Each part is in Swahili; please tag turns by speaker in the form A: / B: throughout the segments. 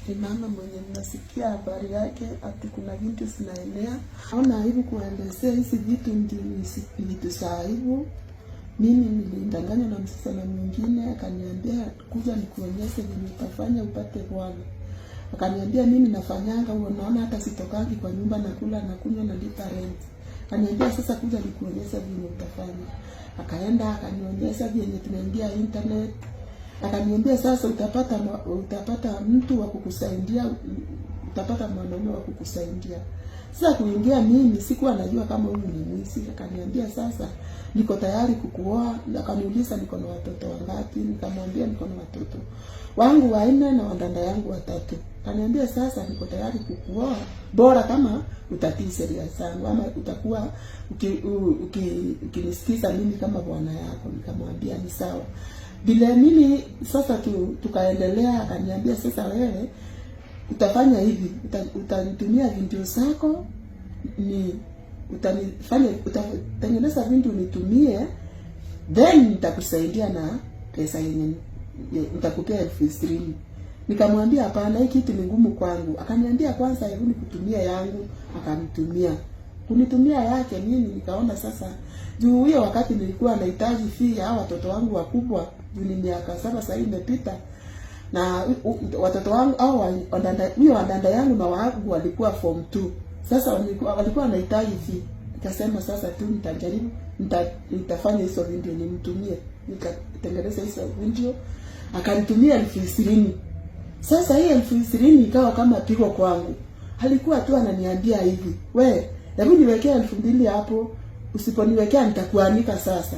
A: Ni mama mwenye nasikia habari yake ati kuna vitu zinaenea. Naona hivi kuelezea hizi vitu vitu za hivyo. Mimi nilidanganywa na msichana mwingine akaniambia kuja nikuonyeshe vile utafanya upate bwana. Akaniambia mimi nafanyanga unaona hata sitokangi kwa nyumba na kula na kunywa na lipa rent. Akaniambia sasa kuja nikuonyeshe vile utafanya. Akaenda akanionyesha vile tunaingia internet. Akaniambia sasa utapata mtu wa kukusaidia, utapata mwanaume wa kukusaidia. Sasa kuingia mimi sikuwa najua kama huyu ni mwizi. Akaniambia sasa niko tayari kukuoa. Akaniuliza niko na watoto wangapi? Nikamwambia niko na watoto wangu 4 na wadada yangu 3. Akaniambia sasa niko tayari kukuoa bora kama utatii sheria zangu ama utakuwa ukinisikiza mimi kama bwana yako. Nikamwambia ni sawa. Bila mimi sasa tukaendelea. Akaniambia sasa wewe utafanya hivi, utanitumia video zako, utatengeneza video nitumie, then nitakusaidia na pesa yenye nitakupea 20,000. Nikamwambia hapana, hii kitu ni ngumu kwangu. Akaniambia kwanza hebu nikutumia yangu. Akanitumia kunitumia yake. Mimi nikaona sasa juu hiyo wakati nilikuwa nahitaji fee ya watoto wangu wakubwa, juu ni miaka 7 sasa imepita, na watoto wangu au wadada yangu na wangu walikuwa form 2. Sasa walikuwa wanahitaji fee. Nikasema sasa tu nitajaribu, nitafanya hizo video nimtumie. Nikatengeneza hizo video, akanitumia 20,000. Sasa hii 20,000 ikawa kama pigo kwangu. Alikuwa tu ananiambia hivi, hebu niwekea 2,000 hapo, usiponiwekea nitakuanika sasa.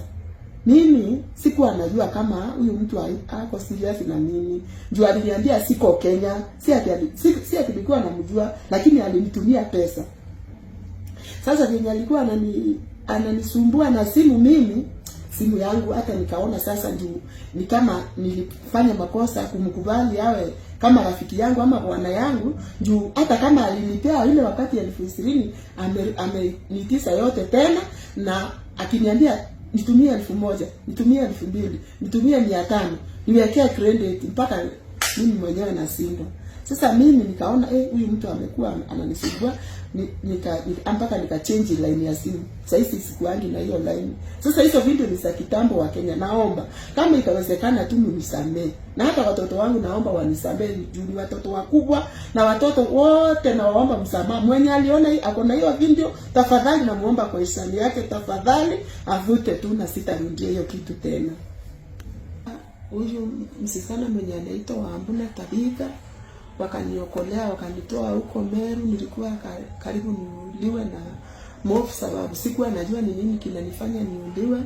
A: Mimi sikuwa najua kama huyu mtu ako serious na mimi. Juu aliniambia siko Kenya, si ati nilikuwa namjua, lakini alinitumia pesa. Sasa vile alikuwa ananisumbua na simu yangu, hata nikaona sasa juu ni kama nilifanya makosa kumkubali awe kama rafiki yangu ama bwana yangu, juu hata kama alinipea ile wakati ya 20,000 amenitisa yote tena, na akiniambia nitumie 1,000, nitumie 2,000, nitumie 500, niwekea credit mpaka mimi mwenyewe nasindwa. Sasa mimi nikaona huyu mtu amekuwa ananisumbua, mpaka nika change line ya simu. Sasa hizi sikuangi na hiyo line. Sasa hizo video ni za kitambo wa Kenya. Naomba kama itawezekana tu mnisamee. Na hata watoto wangu naomba wanisamee, juu ni watoto wakubwa na watoto wote nawaomba msamaha. Mwenye aliona ako na hiyo video, tafadhali namuomba kwa hisani yake, tafadhali avute tu na sitarudia hiyo kitu tena. Huyu msichana mwenye anaitwa Wambura Tabitha wakaniokolea, wakanitoa huko Meru. Nilikuwa karibu niuliwe na mofu, sababu sikuwa najua ni nini kinanifanya niuliwe.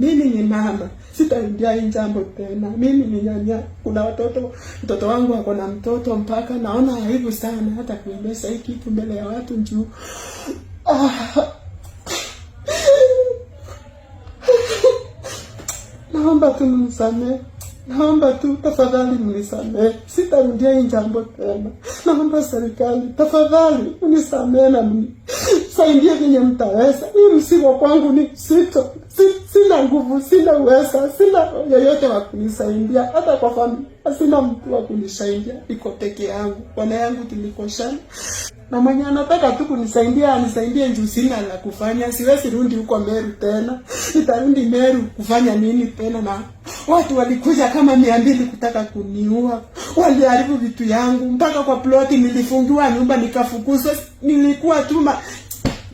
A: Mimi ni mama, sitarudia hii jambo tena. Mimi ni nyanya, kuna mtoto wangu ako na mtoto, mpaka naona aibu sana hata kueleza hii kitu mbele ya watu juu. Naomba tu mnisamee. Naomba tu tafadhali mnisamee. Sitarudia hii jambo tena. Naomba serikali tafadhali mnisamee na mnisaidie venye mtaweza. Hii msiba kwangu ni sito. Sina nguvu, sina uwezo, sina yoyote wa kunisaidia. Hata kwa familia sina mtu wa kunisaidia. Niko peke yangu. Bwana yangu tulikoshana. Na mwenye anataka tu kunisaidia anisaidie juu sina la kufanya. Siwezi rudi huko Meru tena. Nitarudi Meru kufanya nini tena? Na watu walikuja kama 200 kutaka kuniua. Waliharibu vitu yangu. Mpaka kwa ploti nilifungiwa nyumba nikafukuzwa. Nilikuwa tuma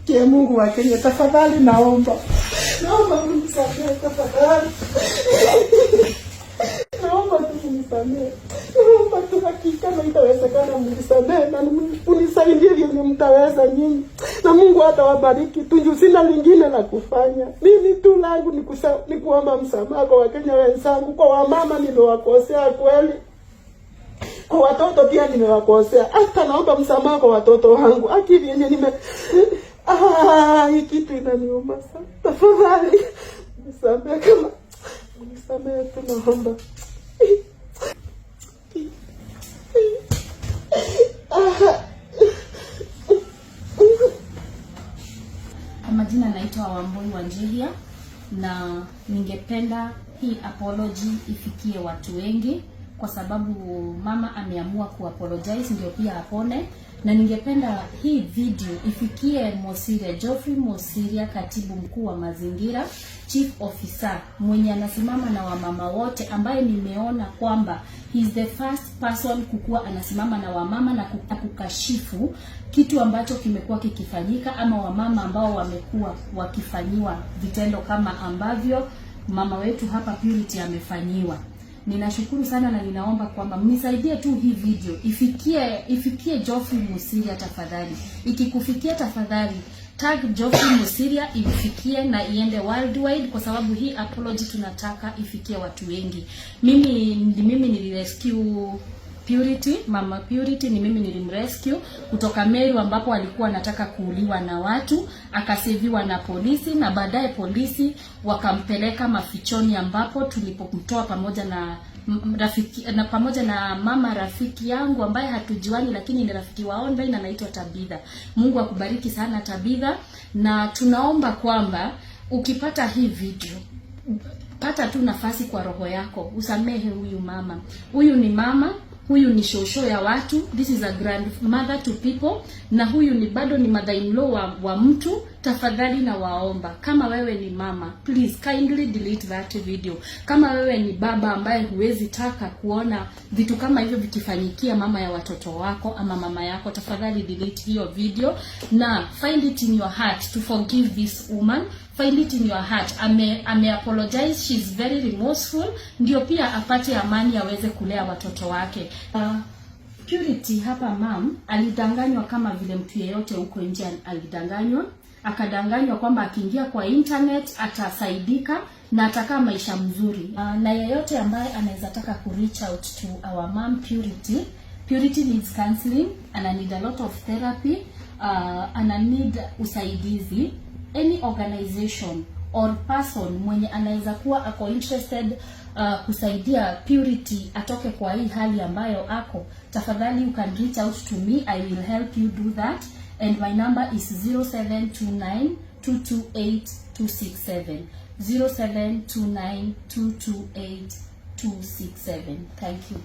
A: ke Mungu wa Kenya, tafadhali naomba. Naomba mnisamehe tafadhali. Naomba tu mnisamehe. Naomba tu hakika kama itawezekana mnisamehe na mnisaidie vile mtaweza nyinyi. Na Mungu atawabariki tu, sina lingine la kufanya. Mimi tu langu ni kuomba msamaha kwa Wakenya wenzangu, kwa wamama nimewakosea kweli. Kwa watoto pia nimewakosea. Hata naomba msamaha kwa watoto wangu. Akili yenyewe hii kitu inaniuma sana. Tafadhali nisamehe, kama nisamehe tu naomba.
B: Majina naitwa Wambura Wanjihia, na ningependa hii apology ifikie watu wengi, kwa sababu mama ameamua kuapologize ndio pia apone. Na ningependa hii video ifikie Mosiria, Geoffrey Mosiria, katibu mkuu wa mazingira, chief officer, mwenye anasimama na wamama wote, ambaye nimeona kwamba he is the first person kukuwa anasimama na wamama na kukashifu kitu ambacho kimekuwa kikifanyika, ama wamama ambao wamekuwa wakifanyiwa vitendo kama ambavyo mama wetu hapa Purity amefanyiwa. Ninashukuru sana na ninaomba kwamba mnisaidie tu hii video ifikie Geoffrey Mosiria tafadhali. Ikikufikia tafadhali tag Geoffrey Mosiria ifikie na iende worldwide, kwa sababu hii apology tunataka ifikie watu wengi. Mimi nilirescue Purity, mama Purity ni mimi nilimrescue kutoka Meru ambapo alikuwa anataka kuuliwa na watu, akaseviwa na polisi, na baadaye polisi wakampeleka mafichoni ambapo tulipomtoa pamoja na mama rafiki yangu ambaye hatujuani, lakini ni rafiki wa online, anaitwa Tabitha. Mungu akubariki sana Tabitha, na tunaomba kwamba ukipata hii video, pata tu nafasi kwa roho yako usamehe huyu mama. Huyu ni mama, huyu ni shosho ya watu, this is a grandmother to people, na huyu ni bado ni mother-in-law wa mtu. Tafadhali na waomba, kama wewe ni mama, please kindly delete that video. Kama wewe ni baba ambaye huwezi taka kuona vitu kama hivyo vikifanyikia mama ya watoto wako ama mama yako, tafadhali delete hiyo video na find it in your heart to forgive this woman. Find it in your heart. Ame apologize, she's very remorseful, ndio pia apate amani aweze kulea watoto wake. Purity hapa mom alidanganywa kama vile mtu yeyote huko nje alidanganywa. Akadanganywa kwamba akiingia kwa internet atasaidika na atakaa maisha mzuri. Na yeyote ambaye anaweza taka ku reach out to our mom Purity needs counseling, ana need a lot of therapy, ana need usaidizi. Any organization or person mwenye anaweza kuwa ako interested kusaidia Purity atoke kwa hii hali ambayo ako, tafadhali you can reach out to me, I will help you do that. And my number is 0729 228 267. 0729 228 267. Thank you.